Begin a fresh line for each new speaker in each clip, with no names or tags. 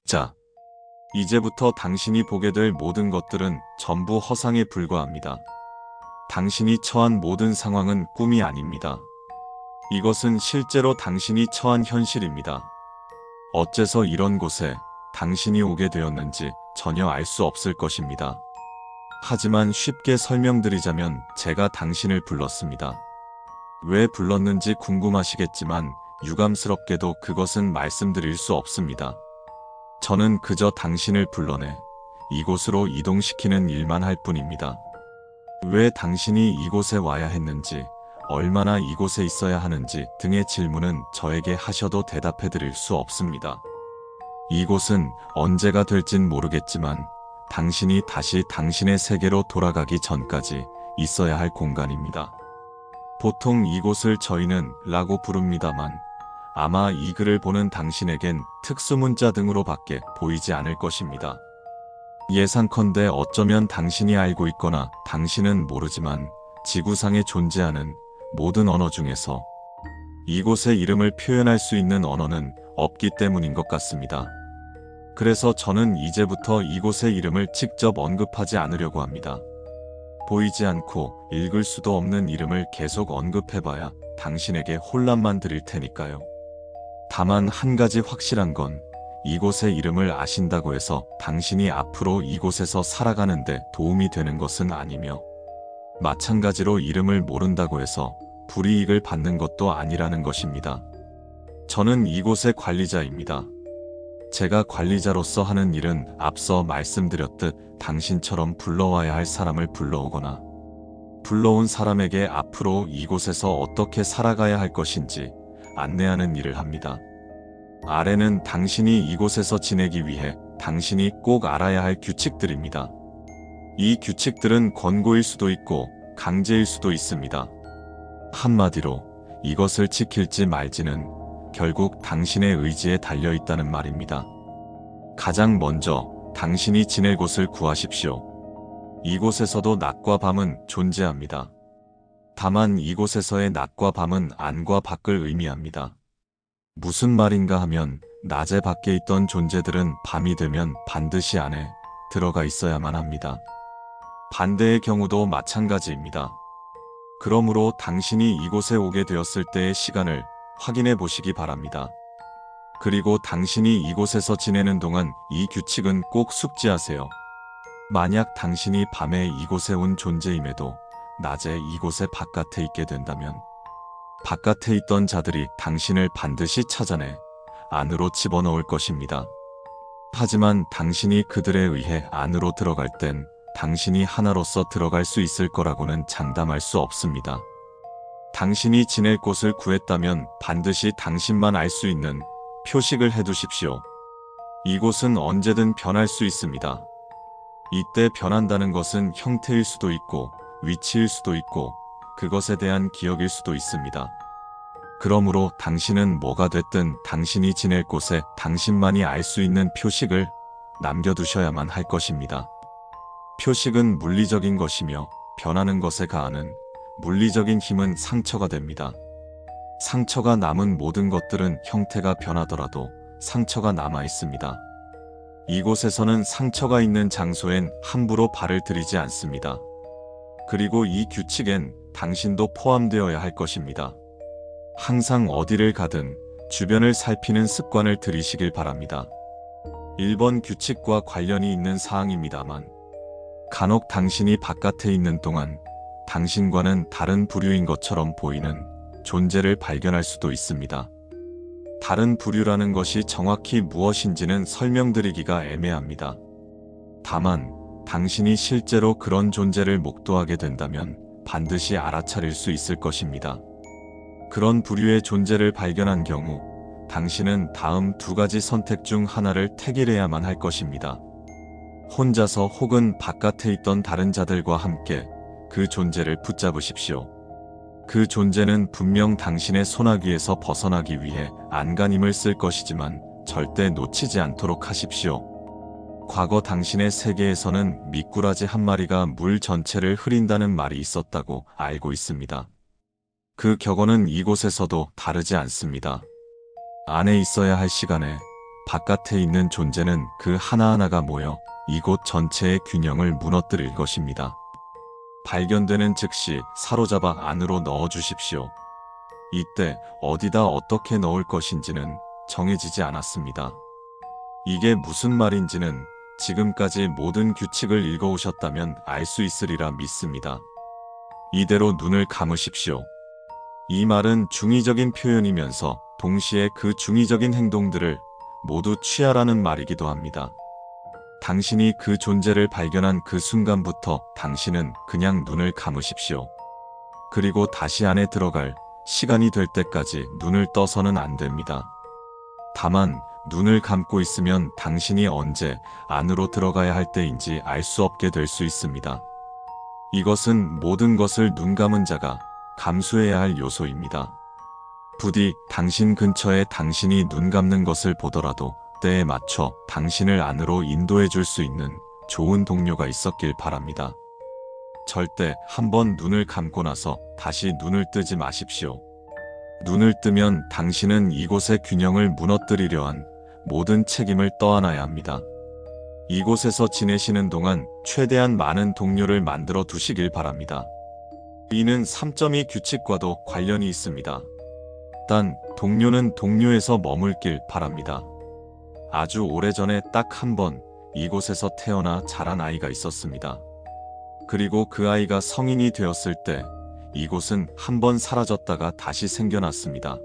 자, 이제부터 당신이 보게 될 모든 것들은 전부 허상에 불과합니다. 당신이 처한 모든 상황은 꿈이 아닙니다. 이것은 실제로 당신이 처한 현실입니다. 어째서 이런 곳에 당신이 오게 되었는지 전혀 알 수 없을 것입니다. 하지만 쉽게 설명드리자면 제가 당신을 불렀습니다. 왜 불렀는지 궁금하시겠지만 유감스럽게도 그것은 말씀드릴 수 없습니다. 저는 그저 당신을 불러내 이곳으로 이동시키는 일만 할 뿐입니다. 왜 당신이 이곳에 와야 했는지, 얼마나 이곳에 있어야 하는지 등의 질문은 저에게 하셔도 대답해 드릴 수 없습니다. 이곳은 언제가 될진 모르겠지만 당신이 다시 당신의 세계로 돌아가기 전까지 있어야 할 공간입니다. 보통 이곳을 저희는 라고 부릅니다만 아마 이 글을 보는 당신에겐 특수문자 등으로 밖에 보이지 않을 것입니다. 예상컨대 어쩌면 당신이 알고 있거나 당신은 모르지만 지구상에 존재하는 모든 언어 중에서 이곳의 이름을 표현할 수 있는 언어는 없기 때문인 것 같습니다. 그래서 저는 이제부터 이곳의 이름을 직접 언급하지 않으려고 합니다. 보이지 않고 읽을 수도 없는 이름을 계속 언급해봐야 당신에게 혼란만 드릴 테니까요. 다만 한 가지 확실한 건 이곳의 이름을 아신다고 해서 당신이 앞으로 이곳에서 살아가는데 도움이 되는 것은 아니며 마찬가지로 이름을 모른다고 해서 불이익을 받는 것도 아니라는 것입니다. 저는 이곳의 관리자입니다. 제가 관리자로서 하는 일은 앞서 말씀드렸듯 당신처럼 불러와야 할 사람을 불러오거나 불러온 사람에게 앞으로 이곳에서 어떻게 살아가야 할 것인지 안내하는 일을 합니다. 아래는 당신이 이곳에서 지내기 위해 당신이 꼭 알아야 할 규칙들입니다. 이 규칙들은 권고일 수도 있고 강제일 수도 있습니다. 한마디로 이것을 지킬지 말지는 결국 당신의 의지에 달려 있다는 말입니다. 가장 먼저 당신이 지낼 곳을 구하십시오. 이곳에서도 낮과 밤은 존재합니다. 다만 이곳에서의 낮과 밤은 안과 밖을 의미합니다. 무슨 말인가 하면 낮에 밖에 있던 존재들은 밤이 되면 반드시 안에 들어가 있어야만 합니다. 반대의 경우도 마찬가지입니다. 그러므로 당신이 이곳에 오게 되었을 때의 시간을 확인해 보시기 바랍니다. 그리고 당신이 이곳에서 지내는 동안 이 규칙은 꼭 숙지하세요. 만약 당신이 밤에 이곳에 온 존재임에도 낮에 이곳의 바깥에 있게 된다면 바깥에 있던 자들이 당신을 반드시 찾아내 안으로 집어넣을 것입니다. 하지만 당신이 그들에 의해 안으로 들어갈 땐 당신이 하나로서 들어갈 수 있을 거라고는 장담할 수 없습니다. 당신이 지낼 곳을 구했다면 반드시 당신만 알 수 있는 표식을 해두십시오. 이곳은 언제든 변할 수 있습니다. 이때 변한다는 것은 형태일 수도 있고 위치일 수도 있고 그것에 대한 기억일 수도 있습니다. 그러므로 당신은 뭐가 됐든 당신이 지낼 곳에 당신만이 알 수 있는 표식을 남겨두셔야만 할 것입니다. 표식은 물리적인 것이며 변하는 것에 가하는 물리적인 힘은 상처가 됩니다. 상처가 남은 모든 것들은 형태가 변하더라도 상처가 남아 있습니다. 이곳에서는 상처가 있는 장소엔 함부로 발을 들이지 않습니다. 그리고 이 규칙엔 당신도 포함되어야 할 것입니다. 항상 어디를 가든 주변을 살피는 습관을 들이시길 바랍니다. 1번 규칙과 관련이 있는 사항입니다만 간혹 당신이 바깥에 있는 동안 당신과는 다른 부류인 것처럼 보이는 존재를 발견할 수도 있습니다. 다른 부류라는 것이 정확히 무엇인지는 설명드리기가 애매합니다. 다만 당신이 실제로 그런 존재를 목도하게 된다면 반드시 알아차릴 수 있을 것입니다. 그런 부류의 존재를 발견한 경우 당신은 다음 두 가지 선택 중 하나를 택일해야만 할 것입니다. 혼자서 혹은 바깥에 있던 다른 자들과 함께 그 존재를 붙잡으십시오. 그 존재는 분명 당신의 소나기에서 벗어나기 위해 안간힘을 쓸 것이지만 절대 놓치지 않도록 하십시오. 과거 당신의 세계에서는 미꾸라지 한 마리가 물 전체를 흐린다는 말이 있었다고 알고 있습니다. 그 격언은 이곳에서도 다르지 않습니다. 안에 있어야 할 시간에 바깥에 있는 존재는 그 하나하나가 모여 이곳 전체의 균형을 무너뜨릴 것입니다. 발견되는 즉시 사로잡아 안으로 넣어주십시오. 이때 어디다 어떻게 넣을 것인지는 정해지지 않았습니다. 이게 무슨 말인지는 지금까지 모든 규칙을 읽어오셨다면 알 수 있으리라 믿습니다. 이대로 눈을 감으십시오. 이 말은 중의적인 표현이면서 동시에 그 중의적인 행동들을 모두 취하라는 말이기도 합니다. 당신이 그 존재를 발견한 그 순간부터 당신은 그냥 눈을 감으십시오. 그리고 다시 안에 들어갈 시간이 될 때까지 눈을 떠서는 안 됩니다. 다만 눈을 감고 있으면 당신이 언제 안으로 들어가야 할 때인지 알 수 없게 될 수 있습니다. 이것은 모든 것을 눈 감은 자가 감수해야 할 요소입니다. 부디 당신 근처에 당신이 눈 감는 것을 보더라도 때에 맞춰 당신을 안으로 인도해 줄 수 있는 좋은 동료가 있었길 바랍니다. 절대 한번 눈을 감고 나서 다시 눈을 뜨지 마십시오. 눈을 뜨면 당신은 이곳의 균형을 무너뜨리려 한 모든 책임을 떠안아야 합니다. 이곳에서 지내시는 동안 최대한 많은 동료를 만들어 두시길 바랍니다. 이는 3.2 규칙과도 관련이 있습니다. 단, 동료는 동료에서 머물길 바랍니다. 아주 오래전에 딱 한 번 이곳에서 태어나 자란 아이가 있었습니다. 그리고 그 아이가 성인이 되었을 때 이곳은 한 번 사라졌다가 다시 생겨났습니다.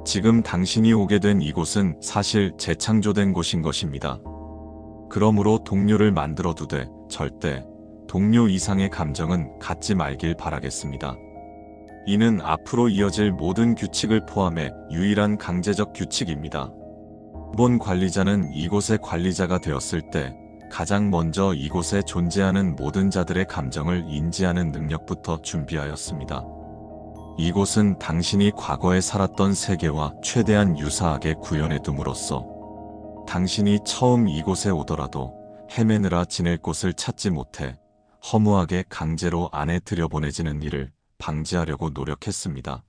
지금 당신이 오게 된 이곳은 사실 재창조된 곳인 것입니다. 그러므로 동료를 만들어 두되 절대 동료 이상의 감정은 갖지 말길 바라겠습니다. 이는 앞으로 이어질 모든 규칙을 포함해 유일한 강제적 규칙입니다. 본 관리자는 이곳의 관리자가 되었을 때 가장 먼저 이곳에 존재하는 모든 자들의 감정을 인지하는 능력부터 준비하였습니다. 이곳은 당신이 과거에 살았던 세계와 최대한 유사하게 구현해 둠으로써 당신이 처음 이곳에 오더라도 헤매느라 지낼 곳을 찾지 못해 허무하게 강제로 안에 들여보내지는 일을 방지하려고 노력했습니다.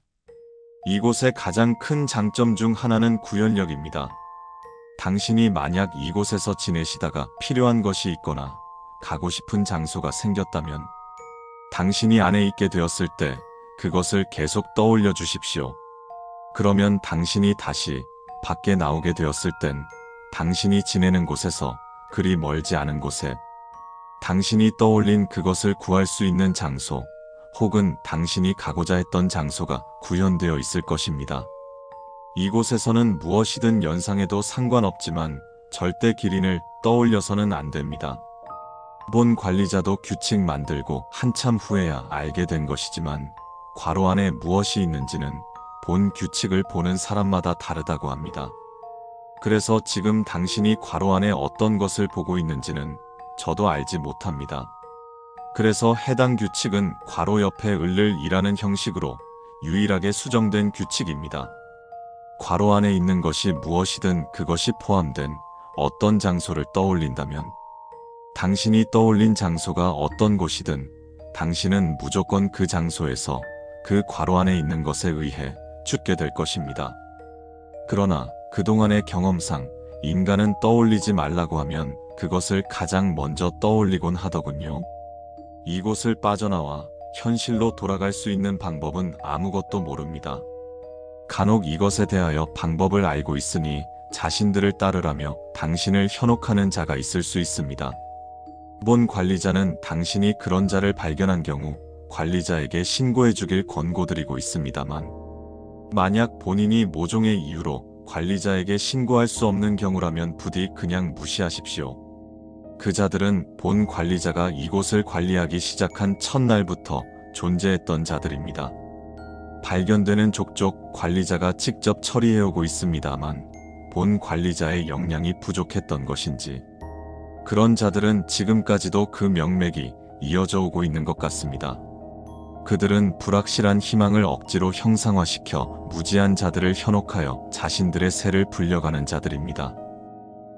이곳의 가장 큰 장점 중 하나는 구현력입니다. 당신이 만약 이곳에서 지내시다가 필요한 것이 있거나 가고 싶은 장소가 생겼다면 당신이 안에 있게 되었을 때 그것을 계속 떠올려 주십시오. 그러면 당신이 다시 밖에 나오게 되었을 땐 당신이 지내는 곳에서 그리 멀지 않은 곳에 당신이 떠올린 그것을 구할 수 있는 장소 혹은 당신이 가고자 했던 장소가 구현되어 있을 것입니다. 이곳에서는 무엇이든 연상해도 상관없지만 절대 기린을 떠올려서는 안 됩니다. 본 관리자도 규칙 만들고 한참 후에야 알게 된 것이지만 괄호 안에 무엇이 있는지는 본 규칙을 보는 사람마다 다르다고 합니다. 그래서 지금 당신이 괄호 안에 어떤 것을 보고 있는지는 저도 알지 못합니다. 그래서 해당 규칙은 괄호 옆에 을을 이라는 형식으로 유일하게 수정된 규칙입니다. 괄호 안에 있는 것이 무엇이든 그것이 포함된 어떤 장소를 떠올린다면 당신이 떠올린 장소가 어떤 곳이든 당신은 무조건 그 장소에서 그 괄호 안에 있는 것에 의해 죽게 될 것입니다. 그러나 그동안의 경험상 인간은 떠올리지 말라고 하면 그것을 가장 먼저 떠올리곤 하더군요. 이곳을 빠져나와 현실로 돌아갈 수 있는 방법은 아무것도 모릅니다. 간혹 이것에 대하여 방법을 알고 있으니 자신들을 따르라며 당신을 현혹하는 자가 있을 수 있습니다. 본 관리자는 당신이 그런 자를 발견한 경우 관리자에게 신고해 주길 권고드리고 있습니다만 만약 본인이 모종의 이유로 관리자에게 신고할 수 없는 경우라면 부디 그냥 무시하십시오. 그 자들은 본 관리자가 이곳을 관리하기 시작한 첫날부터 존재했던 자들입니다. 발견되는 족족 관리자가 직접 처리해오고 있습니다만 본 관리자의 역량이 부족했던 것인지 그런 자들은 지금까지도 그 명맥이 이어져 오고 있는 것 같습니다. 그들은 불확실한 희망을 억지로 형상화시켜 무지한 자들을 현혹하여 자신들의 새를 불려가는 자들입니다.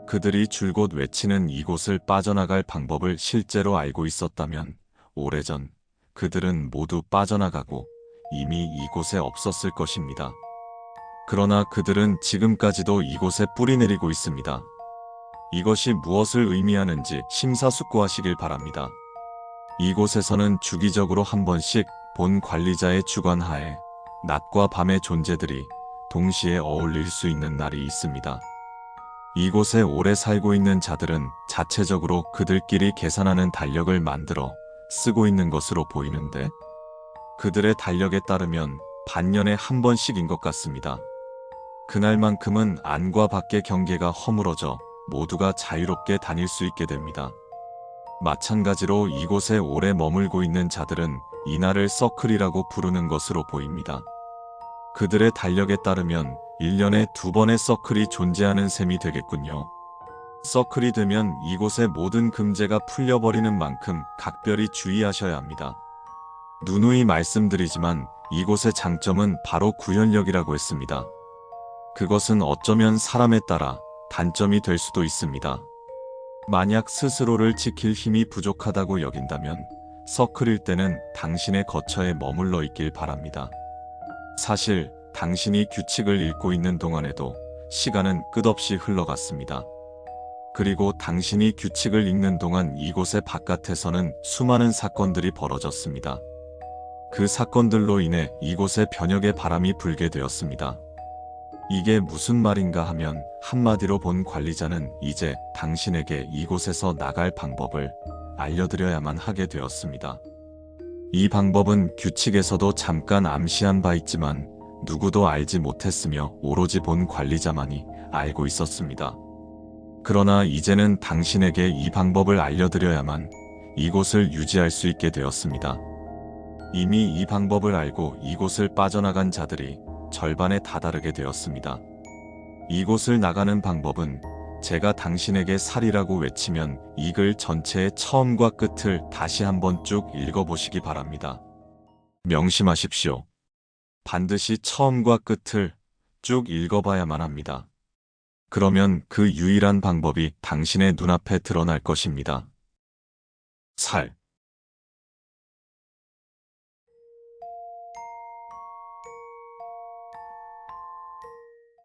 그들이 줄곧 외치는 이곳을 빠져나갈 방법을 실제로 알고 있었다면 오래전 그들은 모두 빠져나가고 이미 이곳에 없었을 것입니다. 그러나 그들은 지금까지도 이곳에 뿌리내리고 있습니다. 이것이 무엇을 의미하는지 심사숙고하시길 바랍니다. 이곳에서는 주기적으로 한 번씩 본 관리자의 주관하에 낮과 밤의 존재들이 동시에 어울릴 수 있는 날이 있습니다. 이곳에 오래 살고 있는 자들은 자체적으로 그들끼리 계산하는 달력을 만들어 쓰고 있는 것으로 보이는데, 그들의 달력에 따르면 반년에 한 번씩인 것 같습니다. 그날만큼은 안과 밖의 경계가 허물어져 모두가 자유롭게 다닐 수 있게 됩니다. 마찬가지로 이곳에 오래 머물고 있는 자들은 이날을 서클이라고 부르는 것으로 보입니다. 그들의 달력에 따르면 1년에 2번의 서클이 존재하는 셈이 되겠군요. 서클이 되면 이곳의 모든 금제가 풀려버리는 만큼 각별히 주의하셔야 합니다. 누누이 말씀드리지만 이곳의 장점은 바로 구현력이라고 했습니다. 그것은 어쩌면 사람에 따라 단점이 될 수도 있습니다. 만약 스스로를 지킬 힘이 부족하다고 여긴다면 서클일 때는 당신의 거처에 머물러 있길 바랍니다. 사실 당신이 규칙을 읽고 있는 동안에도 시간은 끝없이 흘러갔습니다. 그리고 당신이 규칙을 읽는 동안 이곳의 바깥에서는 수많은 사건들이 벌어졌습니다. 그 사건들로 인해 이곳에 변혁의 바람이 불게 되었습니다. 이게 무슨 말인가 하면 한마디로 본 관리자는 이제 당신에게 이곳에서 나갈 방법을 알려드려야만 하게 되었습니다. 이 방법은 규칙에서도 잠깐 암시한 바 있지만 누구도 알지 못했으며 오로지 본 관리자만이 알고 있었습니다. 그러나 이제는 당신에게 이 방법을 알려드려야만 이곳을 유지할 수 있게 되었습니다. 이미 이 방법을 알고 이곳을 빠져나간 자들이 절반에 다다르게 되었습니다. 이곳을 나가는 방법은 제가 당신에게 살이라고 외치면 이 글 전체의 처음과 끝을 다시 한번 쭉 읽어보시기 바랍니다. 명심하십시오. 반드시 처음과 끝을 쭉 읽어봐야만 합니다. 그러면 그 유일한 방법이 당신의 눈앞에 드러날 것입니다. 살.